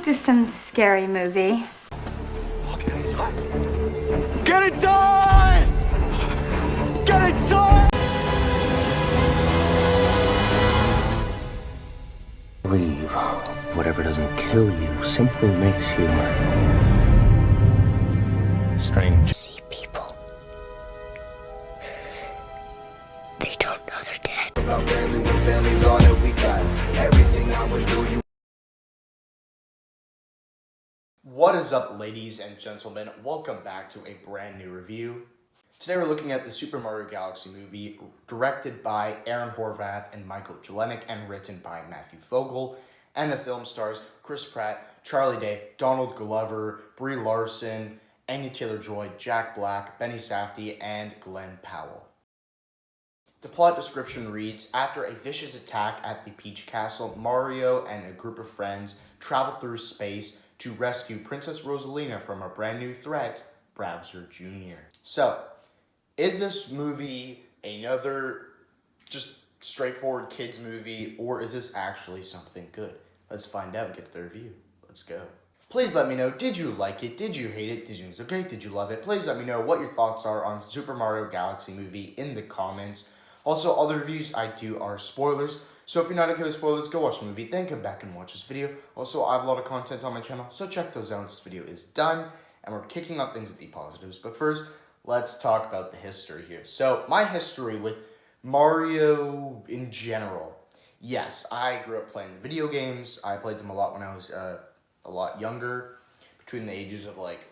to some scary movie. Get inside! Get inside! Get inside! Believe whatever doesn't kill you simply makes you strange. See people. They don't know they're dead. What is up, ladies and gentlemen? Welcome back to a brand new review. Today we're looking at the Super Mario Galaxy movie, directed by Aaron Horvath and Michael Jelenic, and written by Matthew Fogel. And the film stars Chris Pratt, Charlie Day, Donald Glover, Brie Larson, Anya Taylor-Joy, Jack Black, Benny Safdie, and Glenn Powell. The plot description reads, after a vicious attack at the Peach Castle, Mario and a group of friends travel through space to rescue Princess Rosalina from a brand new threat, Bowser Jr. So, is this movie another just straightforward kids movie, or is this actually something good? Let's find out and get to the review. Let's go. Please let me know, did you like it? Did you hate it? Did you think it was okay? Did you love it? Please let me know what your thoughts are on Super Mario Galaxy movie in the comments. Also, all the reviews I do are spoilers, so if you're not okay with spoilers, go watch the movie, then come back and watch this video. Also, I have a lot of content on my channel, so check those out once this video is done, and we're kicking off things with the positives. But first, let's talk about the history here. So, my history with Mario in general. Yes, I grew up playing the video games. I played them a lot when I was a lot younger, between the ages of like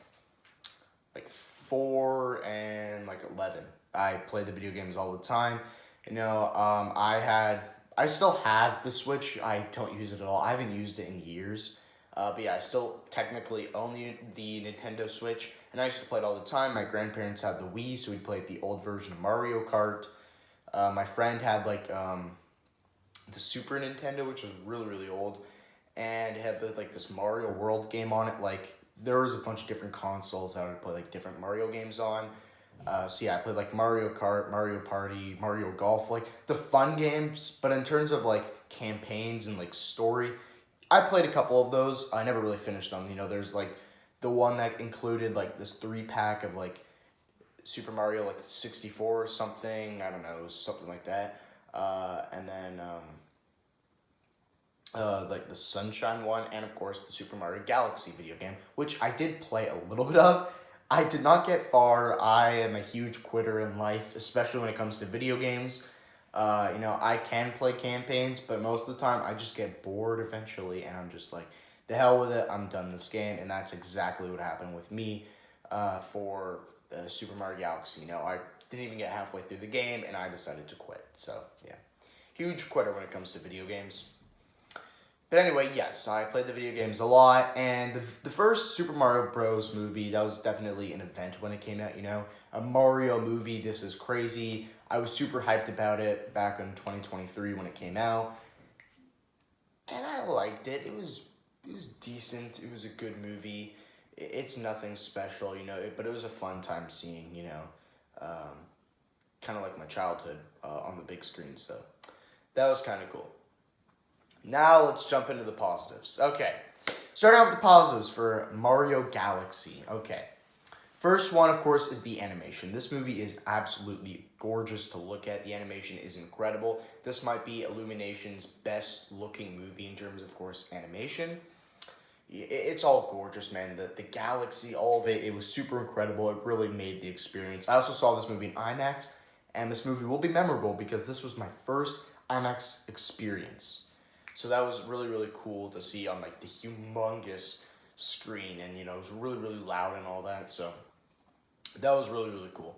4 and 11. I played the video games all the time. You know, I still have the Switch. I don't use it at all. I haven't used it in years. But yeah, I still technically own the Nintendo Switch, and I used to play it all the time. My grandparents had the Wii, so we'd play the old version of Mario Kart. My friend had the Super Nintendo, which was really, really old, and it had this Mario World game on it. There was a bunch of different consoles that I would play different Mario games on. So yeah, I played Mario Kart, Mario Party, Mario Golf, the fun games. But in terms of campaigns and story, I played a couple of those. I never really finished them. You know, there's the one that included this 3-pack of Super Mario 64 or something. I don't know, it was something like that. And then the Sunshine one, and of course the Super Mario Galaxy video game, which I did play a little bit of. I did not get far. I am a huge quitter in life, especially when it comes to video games. You know, I can play campaigns, but most of the time I just get bored eventually, and I'm just the hell with it, I'm done this game, and that's exactly what happened with me for Super Mario Galaxy. You know, I didn't even get halfway through the game, and I decided to quit. So, yeah. Huge quitter when it comes to video games. But anyway, yes, I played the video games a lot, and the first Super Mario Bros. Movie, that was definitely an event when it came out, you know? A Mario movie, this is crazy. I was super hyped about it back in 2023 when it came out, and I liked it. It was decent. It was a good movie. It's nothing special, you know, but it was a fun time seeing, you know, kind of like my childhood on the big screen, so that was kind of cool. Now let's jump into the positives. Okay, starting off with the positives for Mario Galaxy. Okay, first one, of course, is the animation. This movie is absolutely gorgeous to look at. The animation is incredible. This might be Illumination's best looking movie in terms of course, animation. It's all gorgeous, man. The galaxy, all of it, it was super incredible. It really made the experience. I also saw this movie in IMAX, and this movie will be memorable because this was my first IMAX experience. So that was really, really cool to see on the humongous screen, and you know, it was really, really loud and all that, so that was really, really cool.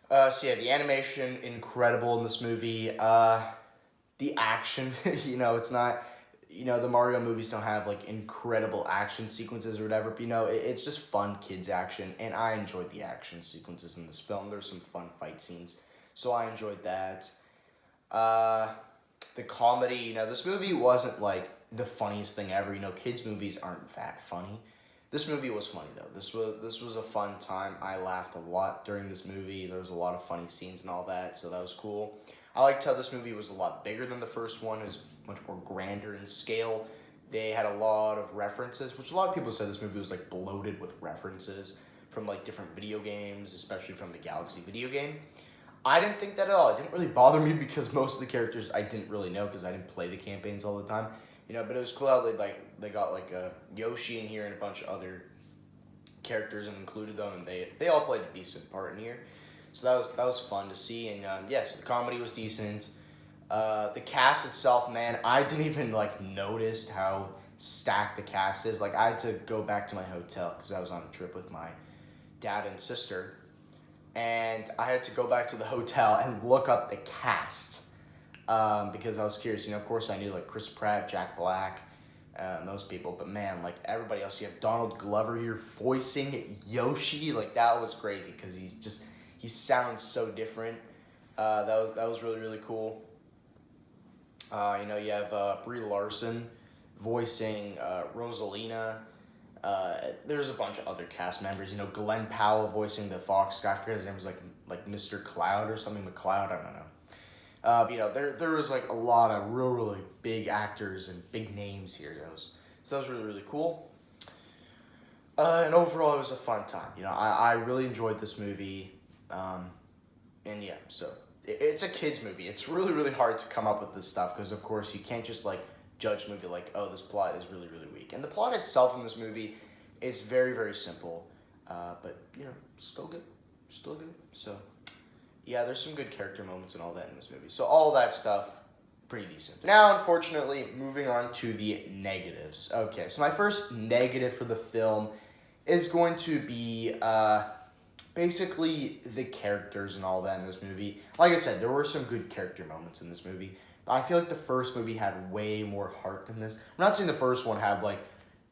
So yeah, the animation, incredible in this movie. The action, you know, it's not, you know, the Mario movies don't have incredible action sequences or whatever, but you know, it's just fun kids action, and I enjoyed the action sequences in this film. There's some fun fight scenes, so I enjoyed that. The comedy, you know, this movie wasn't the funniest thing ever. You know, kids' movies aren't that funny. This movie was funny though. This was a fun time. I laughed a lot during this movie. There was a lot of funny scenes and all that, so that was cool. I liked how this movie was a lot bigger than the first one. It was much more grander in scale. They had a lot of references, which a lot of people said this movie was like bloated with references from like different video games, especially from the Galaxy video game. I didn't think that at all. It didn't really bother me because most of the characters I didn't really know because I didn't play the campaigns all the time. But it was cool how they got like a Yoshi in here and a bunch of other characters and included them, and they all played a decent part in here. So that was fun to see, and yes, the comedy was decent. The cast itself, man, I didn't even like notice how stacked the cast is. Like I had to go back to my hotel because I was on a trip with my dad and sister, and I had to go back to the hotel and look up the cast because I was curious. Of course I knew like Chris Pratt, Jack Black, those people, but man, like everybody else. You have Donald Glover here voicing Yoshi. Like that was crazy because he sounds so different. That was really, really cool. You have Brie Larson voicing Rosalina. There's a bunch of other cast members. Glenn Powell voicing the fox guy. I forget his name was like Mr. Cloud or something. McCloud, I don't know. There was like a lot of really big actors and big names here. So that was really, really cool. And overall, it was a fun time. I really enjoyed this movie. And yeah, so it's a kid's movie. It's really, really hard to come up with this stuff because, of course, you can't just like judge a movie like, oh, this plot is really, really weak. And the plot itself in this movie is very, very simple, but still good, So yeah, there's some good character moments and all that in this movie. So all that stuff, pretty decent. Now, unfortunately, moving on to the negatives. Okay, so my first negative for the film is going to be basically the characters and all that in this movie. Like I said, there were some good character moments in this movie, but I feel like the first movie had way more heart than this. I'm not saying the first one had like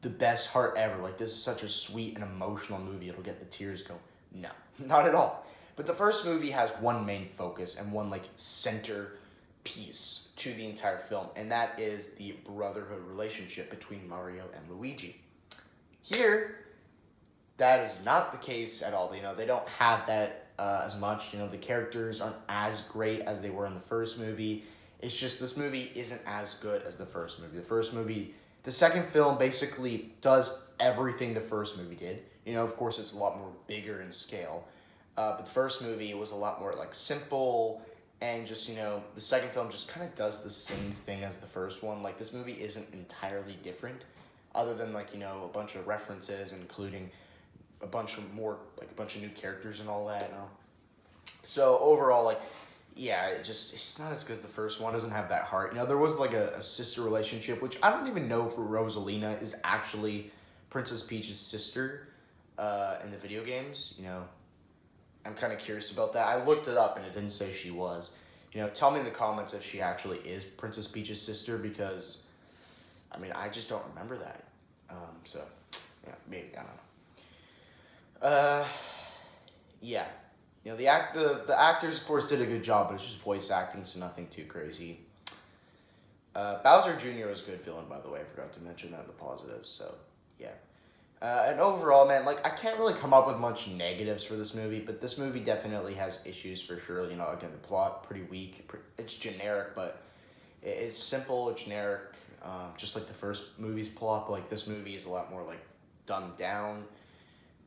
the best heart ever. Like this is such a sweet and emotional movie, it'll get the tears going. No, not at all. But the first movie has one main focus and one like center piece to the entire film, and that is the brotherhood relationship between Mario and Luigi. Here, that is not the case at all. They don't have that as much. The characters aren't as great as they were in the first movie. It's just this movie isn't as good as the first movie. The second film basically does everything the first movie did. Of course, it's a lot more bigger in scale. But the first movie was a lot more like simple, and just, the second film just kind of does the same thing as the first one. Like this movie isn't entirely different, other than like, a bunch of references, including a bunch of new characters and all that. So overall, like, yeah, it's not as good as the first one. It doesn't have that heart. There was like a sister relationship, which I don't even know if Rosalina is actually Princess Peach's sister in the video games. I'm kind of curious about that. I looked it up and it didn't say she was. Tell me in the comments if she actually is Princess Peach's sister, because I just don't remember that. So yeah, maybe, I don't know. Yeah. The actors, of course, did a good job, but it's just voice acting, so nothing too crazy. Bowser Jr. was a good villain, by the way. I forgot to mention that in the positives, so yeah. And overall, man, like, I can't really come up with much negatives for this movie, but this movie definitely has issues for sure. Again, the plot, pretty weak. It's generic, but it's simple, it's generic, just like the first movie's plot, but, like, this movie is a lot more, like, dumbed down.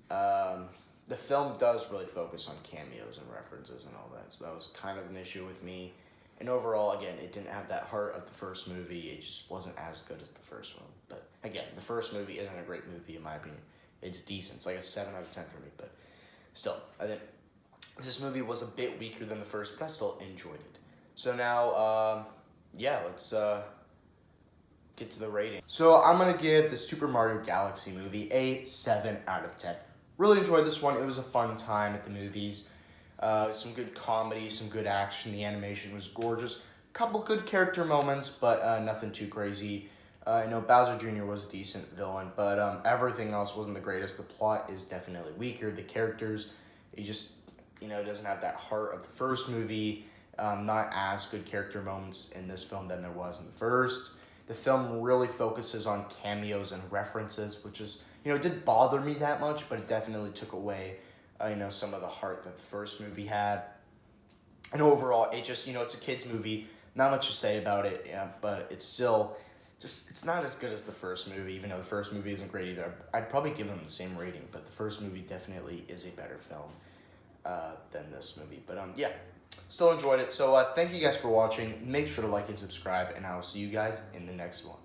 The film does really focus on cameos and references and all that, so that was kind of an issue with me. And overall, again, it didn't have that heart of the first movie. It just wasn't as good as the first one. But again, the first movie isn't a great movie in my opinion. It's decent. It's like a 7 out of 10 for me. But still, I think this movie was a bit weaker than the first, but I still enjoyed it. So now, yeah, let's get to the rating. So I'm going to give the Super Mario Galaxy movie a 7 out of 10. Really enjoyed this one. It was a fun time at the movies. Some good comedy, some good action. The animation was gorgeous. Couple good character moments, but nothing too crazy. Bowser Jr. was a decent villain, but everything else wasn't the greatest. The plot is definitely weaker. The characters, it just, doesn't have that heart of the first movie. Not as good character moments in this film than there was in the first. The film really focuses on cameos and references, which is, it didn't bother me that much, but it definitely took away some of the heart that the first movie had. And overall, it just, it's a kid's movie. Not much to say about it, but it's still, just, it's not as good as the first movie, even though the first movie isn't great either. I'd probably give them the same rating, but the first movie definitely is a better film than this movie. But yeah, still enjoyed it. So thank you guys for watching. Make sure to like and subscribe, and I will see you guys in the next one.